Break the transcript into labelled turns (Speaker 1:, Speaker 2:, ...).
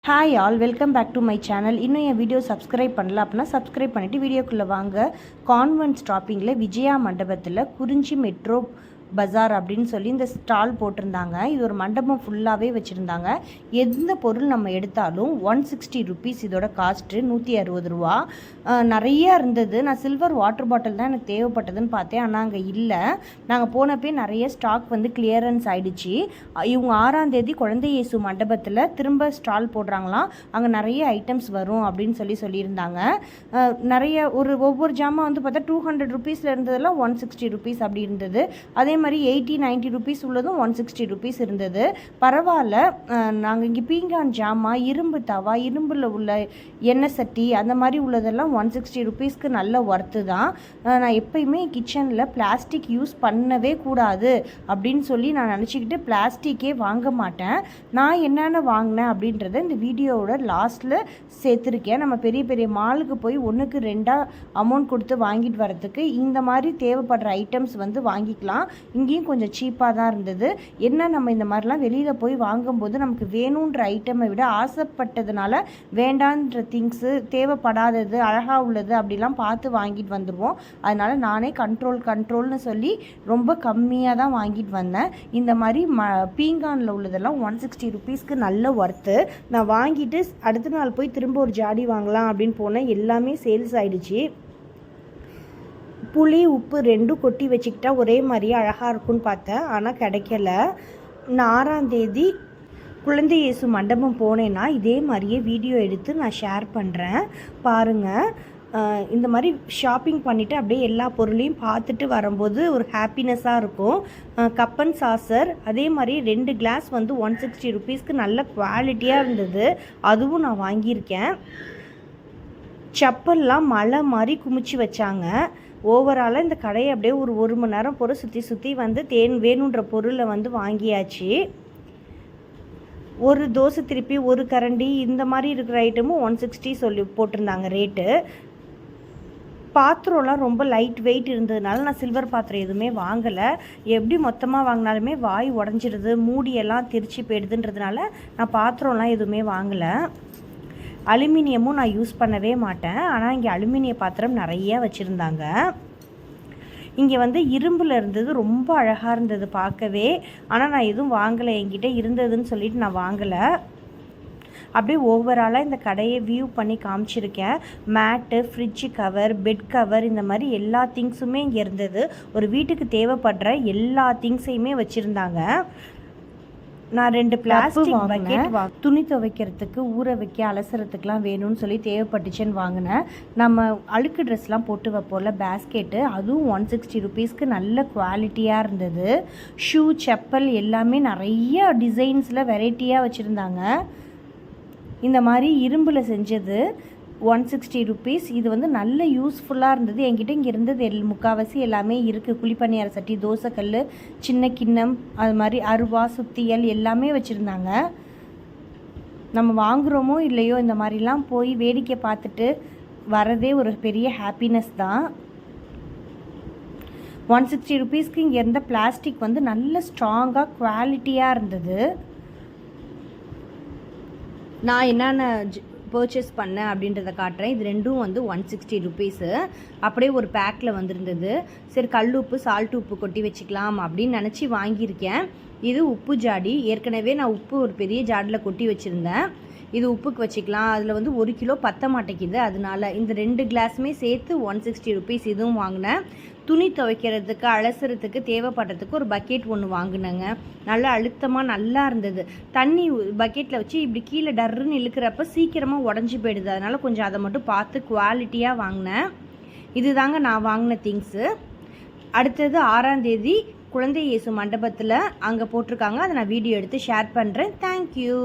Speaker 1: Hi all, welcome back to my channel. இன்னும் என் video subscribe பண்ணல அப்படின்னா சப்ஸ்கிரைப் பண்ணிவிட்டு வீடியோக்குள்ளே வாங்க. கான்வென்ட் ஸ்டாப்பிங்கில் விஜயா மண்டபத்தில் குறிஞ்சி மெட்ரோ பஜார் அப்படின்னு சொல்லி இந்த ஸ்டால் போட்டிருந்தாங்க. இது ஒரு மண்டபம் ஃபுல்லாகவே வச்சுருந்தாங்க. எந்த பொருள் நம்ம எடுத்தாலும் 160 ருபீஸ் இதோட காஸ்ட்டு, 160 ரூபா. நிறையா இருந்தது. நான் சில்வர் வாட்டர் பாட்டில் தான் எனக்கு தேவைப்பட்டதுன்னு பார்த்தேன், ஆனால் அங்கே இல்லை. நாங்கள் போனப்பே நிறைய ஸ்டாக் வந்து கிளியரன்ஸ் ஆகிடுச்சு. இவங்க 6ஆம் தேதி குழந்தை இயேசு மண்டபத்தில் திரும்ப ஸ்டால் போடுறாங்களாம். அங்கே நிறைய ஐட்டம்ஸ் வரும் அப்படின்னு சொல்லியிருந்தாங்க. நிறைய ஒவ்வொரு ஜாமான் வந்து பார்த்தா 200 ருபீஸில் இருந்ததெல்லாம் 160 ருபீஸ் அப்படி இருந்தது. அதே மாதிரி 80-90 ருபீஸ் உள்ளதும் 160 ருபீஸ் இருந்தது. பரவாயில்ல. நாங்கள் இங்கே பீங்கான் ஜாமா, இரும்பு தவா, இரும்பில் உள்ள எண்ணெய் சட்டி, அந்த மாதிரி உள்ளதெல்லாம் 160 ருபீஸ்க்கு நல்ல ஒர்த்து தான். நான் எப்பயுமே கிச்சனில் பிளாஸ்டிக் யூஸ் பண்ணவே கூடாது அப்படின்னு சொல்லி நான் நினச்சிக்கிட்டு பிளாஸ்டிக்கே வாங்க மாட்டேன். நான் என்னென்ன வாங்கினேன் அப்படின்றத இந்த வீடியோவோட லாஸ்ட்டில் சேர்த்துருக்கேன். நம்ம பெரிய பெரிய மாலுக்கு போய் 1க்கு 2 அமௌண்ட் கொடுத்து வாங்கிட்டு வரதுக்கு இந்த மாதிரி தேவைப்படுற ஐட்டம்ஸ் வந்து வாங்கிக்கலாம். இங்கேயும் கொஞ்சம் சீப்பாக தான் இருந்தது. என்ன, நம்ம இந்த மாதிரிலாம் வெளியில் போய் வாங்கும்போது நமக்கு வேணுன்ற ஐட்டமை விட ஆசைப்பட்டதுனால வேண்டான்ற திங்ஸு, தேவைப்படாதது, அழகாக உள்ளது அப்படிலாம் பார்த்து வாங்கிட்டு வந்துடுவோம். அதனால் நானே கண்ட்ரோல்னு சொல்லி ரொம்ப கம்மியாக தான் வாங்கிட்டு வந்தேன். இந்த மாதிரி பீங்கானில் உள்ளதெல்லாம் 160 ருபீஸ்க்கு நல்ல ஒர்த்து. நான் வாங்கிட்டு அடுத்த நாள் போய் திரும்ப ஒரு ஜாடி வாங்கலாம் அப்படின்னு போனேன். எல்லாமே சேல்ஸ் ஆகிடுச்சு. புளி உப்பு 2 கொட்டி வச்சுக்கிட்டா ஒரே மாதிரியே அழகாக இருக்கும்னு பார்த்தேன், ஆனால் கிடைக்கல. நான் 6ஆம் தேதி குழந்தை இயேசு மண்டபம் போனேன்னா இதே மாதிரியே வீடியோ எடுத்து நான் ஷேர் பண்ணுறேன், பாருங்கள். இந்த மாதிரி ஷாப்பிங் பண்ணிவிட்டு அப்படியே எல்லா பொருளையும் பார்த்துட்டு வரும்போது ஒரு ஹாப்பினஸ்ஸாக இருக்கும். கப்பன் சாசர் அதே மாதிரி 2 கிளாஸ் வந்து 160 ருபீஸ்க்கு நல்ல குவாலிட்டியாக இருந்தது, அதுவும் நான் வாங்கியிருக்கேன். செப்பல்லாம் மலை மாதிரி குமிச்சு வச்சாங்க. ஓவராலாக இந்த கடையை அப்படியே ஒரு மணி நேரம் போகிற சுற்றி வந்து வேணுன்ற பொருளை வந்து வாங்கியாச்சு. ஒரு தோசை திருப்பி, ஒரு கரண்டி, இந்த மாதிரி இருக்கிற ஐட்டமும் 160 சொல்லி போட்டிருந்தாங்க ரேட்டு. பாத்திரம்லாம் ரொம்ப லைட் வெயிட் இருந்ததுனால நான் சில்வர் பாத்திரம் எதுவுமே வாங்கலை. எப்படி மொத்தமாக வாங்கினாலுமே வாய் உடஞ்சிடுது, மூடியெல்லாம் திரிச்சு போயிடுதுன்றதுனால நான் பாத்திரம்லாம் எதுவுமே வாங்கலை. அலுமினியமும் நான் யூஸ் பண்ணவே மாட்டேன், ஆனால் இங்கே அலுமினிய பாத்திரம் நிறைய வச்சுருந்தாங்க. இங்கே வந்து இரும்பில் இருந்தது, ரொம்ப அழகாக இருந்தது பார்க்கவே. ஆனால் நான் எதுவும் வாங்கலை, என்கிட்ட இருந்ததுன்னு சொல்லிட்டு நான் வாங்கலை. அப்படியே ஓவராலாக இந்த கடையை வியூ பண்ணி காமிச்சிருக்கேன். மேட்டு, ஃப்ரிட்ஜு கவர், பெட் கவர், இந்த மாதிரி எல்லா திங்ஸுமே இங்கே இருந்தது. ஒரு வீட்டுக்கு தேவைப்படுற எல்லா திங்ஸையுமே வச்சுருந்தாங்க. நான் 2 பிளாஸ்டிக் பக்கெட் துணி துவைக்கிறதுக்கு, ஊற வைக்க, அலசுறதுக்கெலாம் வேணும்னு சொல்லி தேவைப்பட்டுச்சுன்னு வாங்கினேன். நம்ம அழுக்கு ட்ரெஸ்லாம் போட்டு வைப்போம்ல பேஸ்கெட்டு, அதுவும் 160 ருபீஸ்க்கு நல்ல குவாலிட்டியாக இருந்தது. ஷூ, செப்பல் எல்லாமே நிறைய டிசைன்ஸில் வெரைட்டியாக வச்சுருந்தாங்க. இந்த மாதிரி இரும்பில் செஞ்சது 160 ருபீஸ். இது வந்து நல்ல யூஸ்ஃபுல்லாக இருந்தது. என்கிட்ட இங்கே இருந்தது முக்கால்வாசி எல்லாமே இருக்குது. குழிப்பணியார சட்டி, தோசைக்கல், சின்ன கிண்ணம், அது மாதிரி அருவா, சுத்தியல் எல்லாமே வச்சுருந்தாங்க. நம்ம வாங்குகிறோமோ இல்லையோ இந்த மாதிரிலாம் போய் வேடிக்கை பார்த்துட்டு வரதே ஒரு பெரிய ஹாப்பினஸ் தான். 160 ருபீஸ்க்கு இங்கே இருந்த பிளாஸ்டிக் வந்து நல்ல ஸ்ட்ராங்காக குவாலிட்டியாக இருந்தது. நான் என்னென்ன பர்ச்சேஸ் பண்ணேன் அப்படின்றத காட்டுறேன். இது 2ம் வந்து 160 ருபீஸு. அப்படியே ஒரு பேக்கில் வந்திருந்தது. சரி, கல் உப்பு, சால்ட் உப்பு கொட்டி வச்சுக்கலாம் அப்படின்னு நினச்சி வாங்கியிருக்கேன். இது உப்பு ஜாடி. ஏற்கனவே நான் உப்பு ஒரு பெரிய ஜாடியில் கொட்டி வச்சுருந்தேன். இது உப்புக்கு வச்சுக்கலாம். அதில் வந்து 1 கிலோ பற்ற மாட்டேங்குது. அதனால இந்த 2 கிளாஸுமே சேர்த்து 160 ருபீஸ் இதுவும் வாங்கினேன். துணி துவைக்கிறதுக்கு, அலசுறதுக்கு தேவைப்படுறதுக்கு ஒரு பக்கெட் ஒன்று வாங்கினேங்க. நல்லா அழுத்தமாக நல்லா இருந்தது. தண்ணி பக்கெட்டில் வச்சு இப்படி கீழே டர்ருன்னு இழுக்கிறப்ப சீக்கிரமாக உடஞ்சி போயிடுது. அதனால் கொஞ்சம் அதை மட்டும் பார்த்து குவாலிட்டியாக வாங்கினேன். இது தாங்க நான் வாங்கின திங்ஸு. அடுத்தது 6ஆம் தேதி குழந்தை இயேசு மண்டபத்தில் அங்கே போட்டிருக்காங்க. அதை நான் வீடியோ எடுத்து ஷேர் பண்ணுறேன். தேங்க்யூ.